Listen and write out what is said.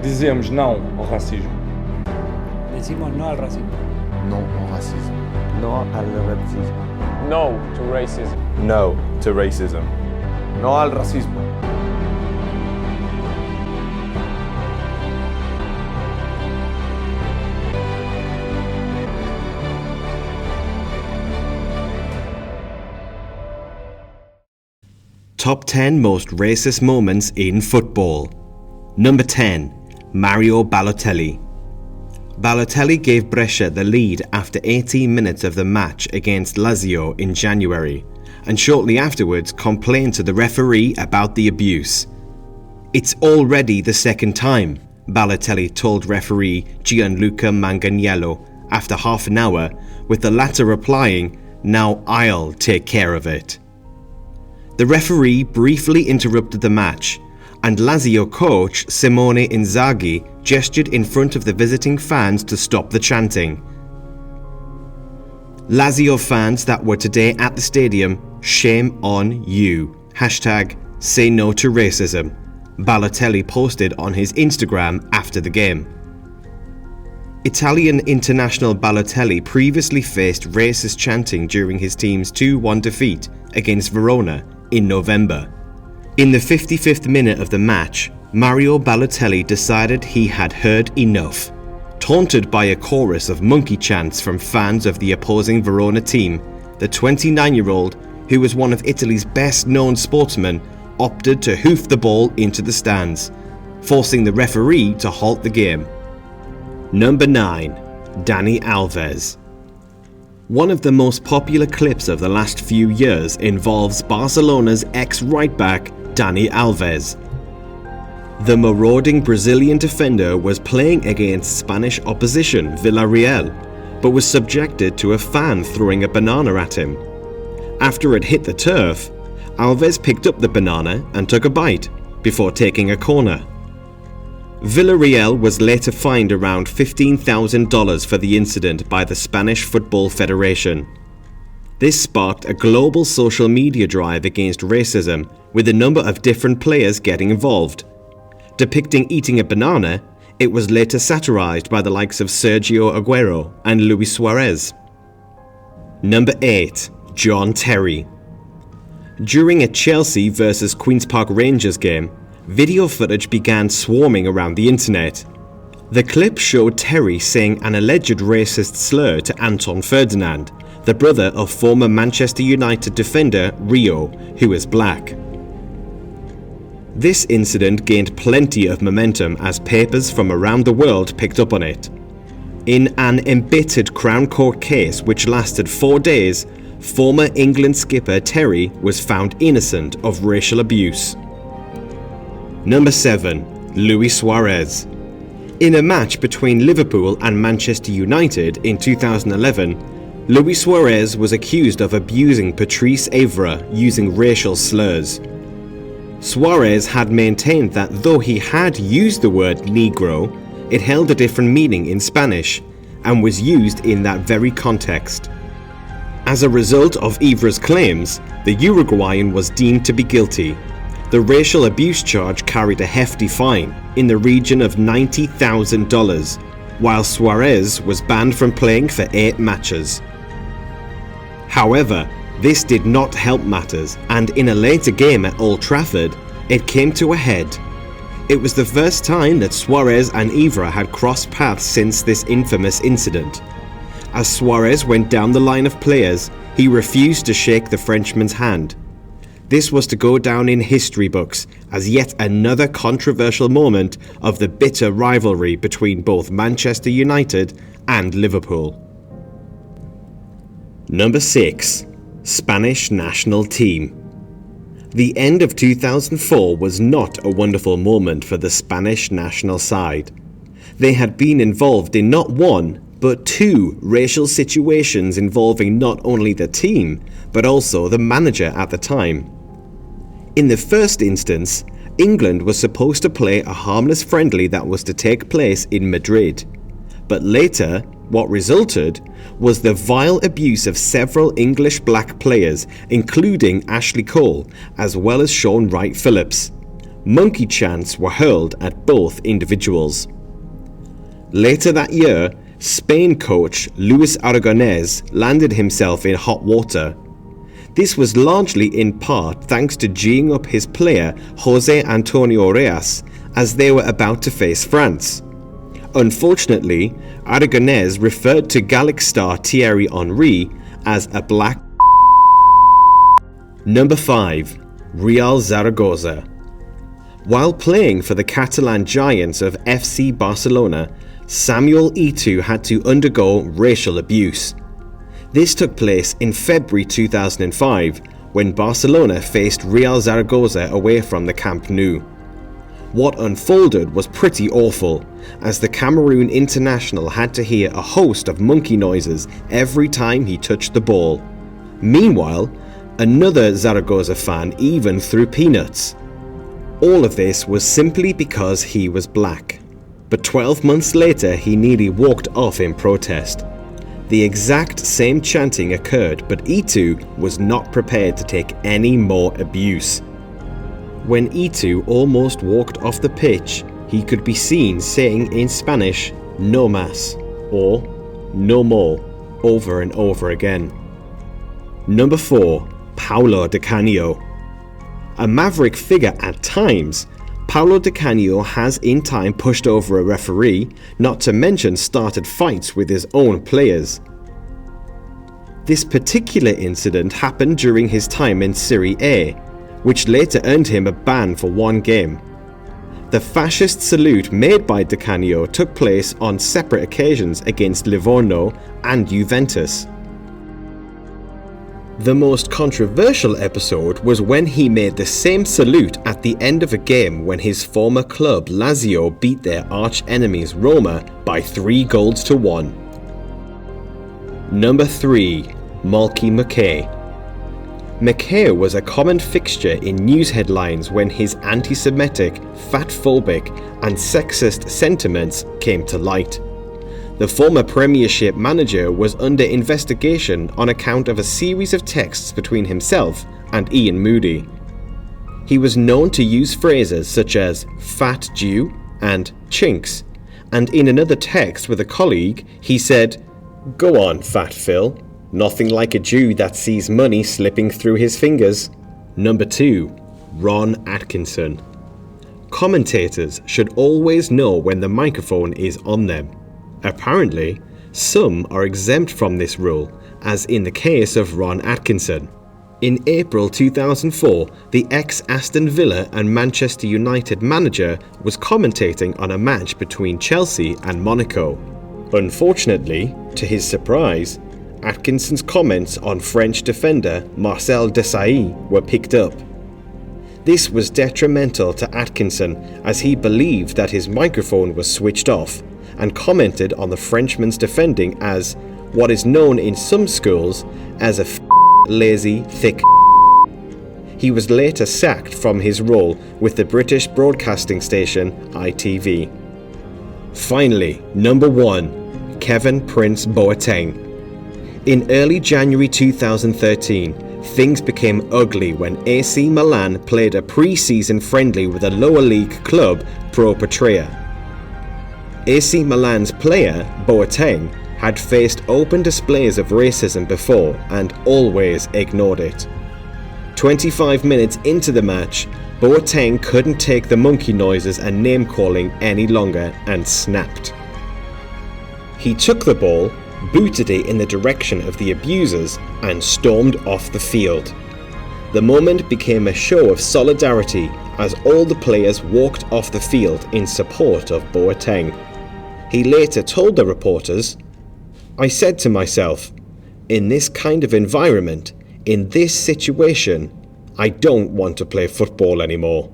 Dizemos não ao racismo. Decimos no al racismo. Non au racisme. No al racismo. No to racism. No to racism. Non al racismo. Top 10 most racist moments in football. Number 10. Mario Balotelli. Balotelli gave Brescia the lead after 18 minutes of the match against Lazio in January, and shortly afterwards complained to the referee about the abuse. "It's already the second time," Balotelli told referee Gianluca Manganiello after half an hour, with the latter replying, "Now I'll take care of it." The referee briefly interrupted the match, and Lazio coach Simone Inzaghi gestured in front of the visiting fans to stop the chanting. Lazio fans that were today at the stadium, shame on you. #say no to racism, Balotelli posted on his Instagram after the game. Italian international Balotelli previously faced racist chanting during his team's 2-1 defeat against Verona in November. In the 55th minute of the match, Mario Balotelli decided he had heard enough. Taunted by a chorus of monkey chants from fans of the opposing Verona team, the 29-year-old, who was one of Italy's best-known sportsmen, opted to hoof the ball into the stands, forcing the referee to halt the game. Number 9. Dani Alves. One of the most popular clips of the last few years involves Barcelona's ex-right-back Dani Alves. The marauding Brazilian defender was playing against Spanish opposition Villarreal, but was subjected to a fan throwing a banana at him. After it hit the turf, Alves picked up the banana and took a bite, before taking a corner. Villarreal was later fined around $15,000 for the incident by the Spanish Football Federation. This sparked a global social media drive against racism, with a number of different players getting involved. Depicting eating a banana, it was later satirized by the likes of Sergio Aguero and Luis Suarez. Number 8. John Terry. During a Chelsea vs Queen's Park Rangers game, video footage began swarming around the internet. The clip showed Terry saying an alleged racist slur to Anton Ferdinand, the brother of former Manchester United defender Rio, who is black. This incident gained plenty of momentum as papers from around the world picked up on it. In an embittered Crown Court case which lasted 4 days, former England skipper Terry was found innocent of racial abuse. Number 7. Luis Suarez. In a match between Liverpool and Manchester United in 2011, Luis Suarez was accused of abusing Patrice Evra using racial slurs. Suarez had maintained that though he had used the word Negro, it held a different meaning in Spanish and was used in that very context. As a result of Evra's claims, the Uruguayan was deemed to be guilty. The racial abuse charge carried a hefty fine in the region of $90,000, while Suarez was banned from playing for 8 matches. However, this did not help matters, and in a later game at Old Trafford, it came to a head. It was the first time that Suarez and Evra had crossed paths since this infamous incident. As Suarez went down the line of players, he refused to shake the Frenchman's hand. This was to go down in history books as yet another controversial moment of the bitter rivalry between both Manchester United and Liverpool. Number 6. Spanish national team. The end of 2004 was not a wonderful moment for the Spanish national side. They had been involved in not one, but 2 racial situations involving not only the team, but also the manager at the time. In the first instance, England was supposed to play a harmless friendly that was to take place in Madrid. But later, what resulted was the vile abuse of several English black players, including Ashley Cole, as well as Sean Wright-Phillips. monkey chants were hurled at both individuals. Later that year, Spain coach Luis Aragonés landed himself in hot water. This was largely in part thanks to geeing up his player José Antonio Reyes as they were about to face France. Unfortunately, Aragonés referred to Gallic star Thierry Henry as a black. Number 5. Real Zaragoza. While playing for the Catalan giants of FC Barcelona, Samuel Eto'o had to undergo racial abuse. This took place in February 2005 when Barcelona faced Real Zaragoza away from the Camp Nou. What unfolded was pretty awful, as the Cameroon international had to hear a host of monkey noises every time he touched the ball. Meanwhile, another Zaragoza fan even threw peanuts. All of this was simply because he was black. But 12 months later, he nearly walked off in protest. The exact same chanting occurred, but Eto'o was not prepared to take any more abuse. When Eto'o almost walked off the pitch, he could be seen saying in Spanish, "No más," or "no more," over and over again. Number 4. Paulo Di Canio. A maverick figure at times, Paulo Di Canio has in time pushed over a referee, not to mention started fights with his own players. This particular incident happened during his time in Serie A, which later earned him a ban for 1 game. The fascist salute made by Di Canio took place on separate occasions against Livorno and Juventus. The most controversial episode was when he made the same salute at the end of a game when his former club Lazio beat their arch-enemies Roma by 3-1. Number 3. Malky Mackay. Mackay was a common fixture in news headlines when his anti-Semitic, fatphobic and sexist sentiments came to light. The former Premiership manager was under investigation on account of a series of texts between himself and Ian Moody. He was known to use phrases such as "fat Jew" and "chinks," and in another text with a colleague he said, "Go on, Fat Phil, nothing like a Jew that sees money slipping through his fingers." Number 2. Ron Atkinson. Commentators should always know when the microphone is on them. Apparently, some are exempt from this rule, as in the case of Ron Atkinson. In April 2004, the ex-Aston Villa and Manchester United manager was commentating on a match between Chelsea and Monaco. Unfortunately, to his surprise, Atkinson's comments on French defender Marcel Desailly were picked up. This was detrimental to Atkinson as he believed that his microphone was switched off, and commented on the Frenchman's defending as what is known in some schools as a lazy, thick. He was later sacked from his role with the British broadcasting station ITV. Finally, number 1. Kevin Prince Boateng. In early January 2013, things became ugly when AC Milan played a pre-season friendly with a lower league club, Pro Patria. AC Milan's player, Boateng, had faced open displays of racism before and always ignored it. 25 minutes into the match, Boateng couldn't take the monkey noises and name-calling any longer and snapped. He took the ball, booted it in the direction of the abusers and stormed off the field. The moment became a show of solidarity as all the players walked off the field in support of Boateng. He later told the reporters, "I said to myself, in this kind of environment, in this situation, I don't want to play football anymore."